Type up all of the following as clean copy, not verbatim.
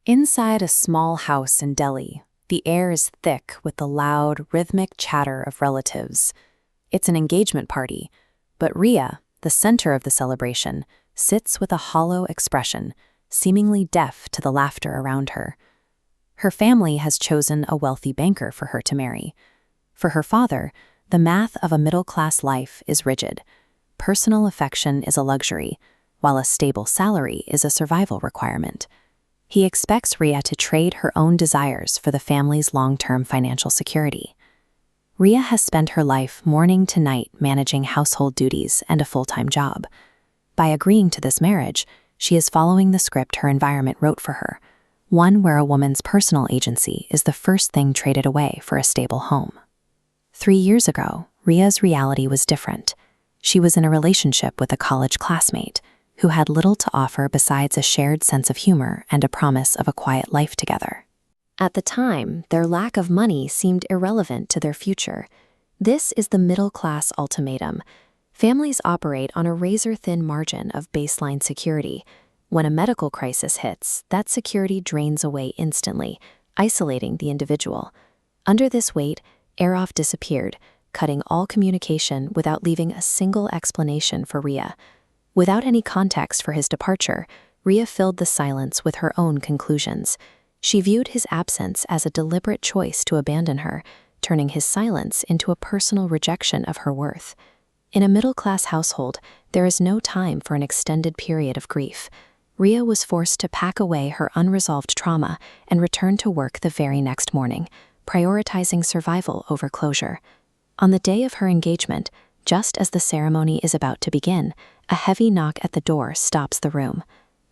Inside a small house in Delhi, the air is thick with the loud, rhythmic chatter of relatives. It's an engagement party, but Ria, the center of the celebration, sits with a hollow expression, seemingly deaf to the laughter around her. Her family has chosen a wealthy banker for her to marry. For her father, the math of a middle-class life is rigid. Personal affection is a luxury, while a stable salary is a survival requirement. He expects Ria to trade her own desires for the family's long-term financial security. Ria has spent her life morning to night managing household duties and a full-time job. By agreeing to this marriage, she is following the script her environment wrote for her, one where a woman's personal agency is the first thing traded away for a stable home. 3 years ago, Ria's reality was different. She was in a relationship with a college classmate who had little to offer besides a shared sense of humor and a promise of a quiet life together. At the time, their lack of money seemed irrelevant to their future. This is the middle-class ultimatum. Families operate on a razor-thin margin of baseline security. When a medical crisis hits, that security drains away instantly, isolating the individual. Under this weight, Araf disappeared, cutting all communication without leaving a single explanation for Ria. Without any context for his departure, Ria filled the silence with her own conclusions. She viewed his absence as a deliberate choice to abandon her, turning his silence into a personal rejection of her worth. In a middle-class household, there is no time for an extended period of grief. Ria was forced to pack away her unresolved trauma and return to work the very next morning, prioritizing survival over closure. On the day of her engagement, just as the ceremony is about to begin, a heavy knock at the door stops the room.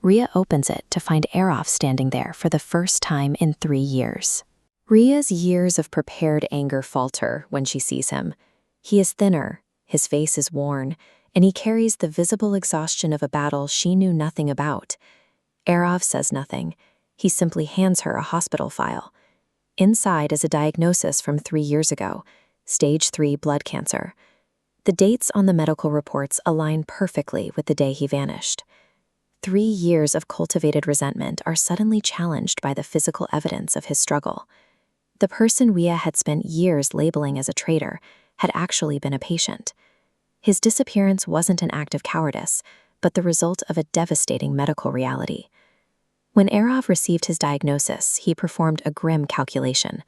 Ria opens it to find Araf standing there for the first time in 3 years. Ria's years of prepared anger falter when she sees him. He is thinner, his face is worn, and he carries the visible exhaustion of a battle she knew nothing about. Araf says nothing. He simply hands her a hospital file. Inside is a diagnosis from 3 years ago, stage 3 blood cancer. The dates on the medical reports align perfectly with the day he vanished. 3 years of cultivated resentment are suddenly challenged by the physical evidence of his struggle. The person Ria had spent years labeling as a traitor had actually been a patient. His disappearance wasn't an act of cowardice, but the result of a devastating medical reality. When Araf received his diagnosis, he performed a grim calculation.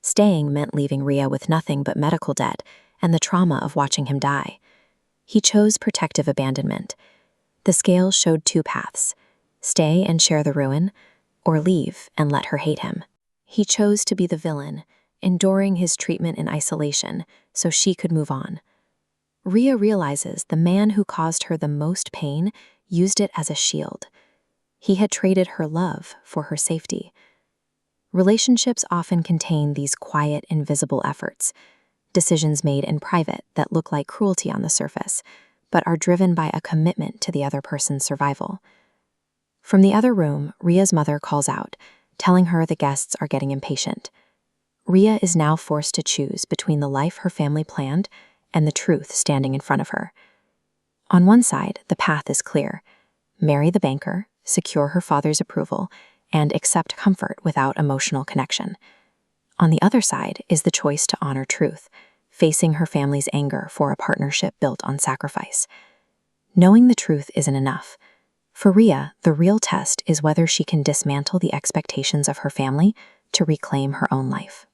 Staying meant leaving Ria with nothing but medical debt and the trauma of watching him die. He chose protective abandonment. The scales showed 2 paths: stay and share the ruin, or leave and let her hate him. He chose to be the villain, enduring his treatment in isolation so she could move on. Ria realizes the man who caused her the most pain used it as a shield. He had traded her love for her safety. Relationships often contain these quiet, invisible efforts, decisions made in private that look like cruelty on the surface, but are driven by a commitment to the other person's survival. From the other room, Ria's mother calls out, telling her the guests are getting impatient. Ria is now forced to choose between the life her family planned and the truth standing in front of her. On one side, the path is clear: marry the banker, secure her father's approval, and accept comfort without emotional connection. On the other side is the choice to honor truth, facing her family's anger for a partnership built on sacrifice. Knowing the truth isn't enough. For Ria, the real test is whether she can dismantle the expectations of her family to reclaim her own life.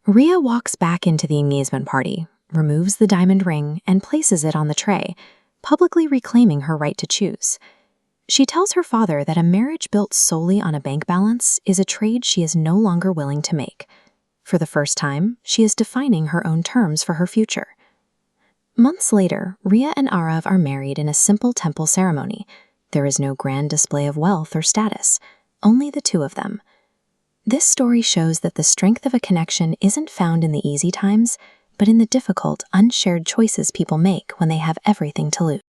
Ria walks back into the engagement party, removes the diamond ring, and places it on the tray, publicly reclaiming her right to choose. She tells her father that a marriage built solely on a bank balance is a trade she is no longer willing to make. For the first time, she is defining her own terms for her future. Months later, Ria and Araf are married in a simple temple ceremony. There is no grand display of wealth or status, only the 2 of them. This story shows that the strength of a connection isn't found in the easy times, but in the difficult, unshared choices people make when they have everything to lose.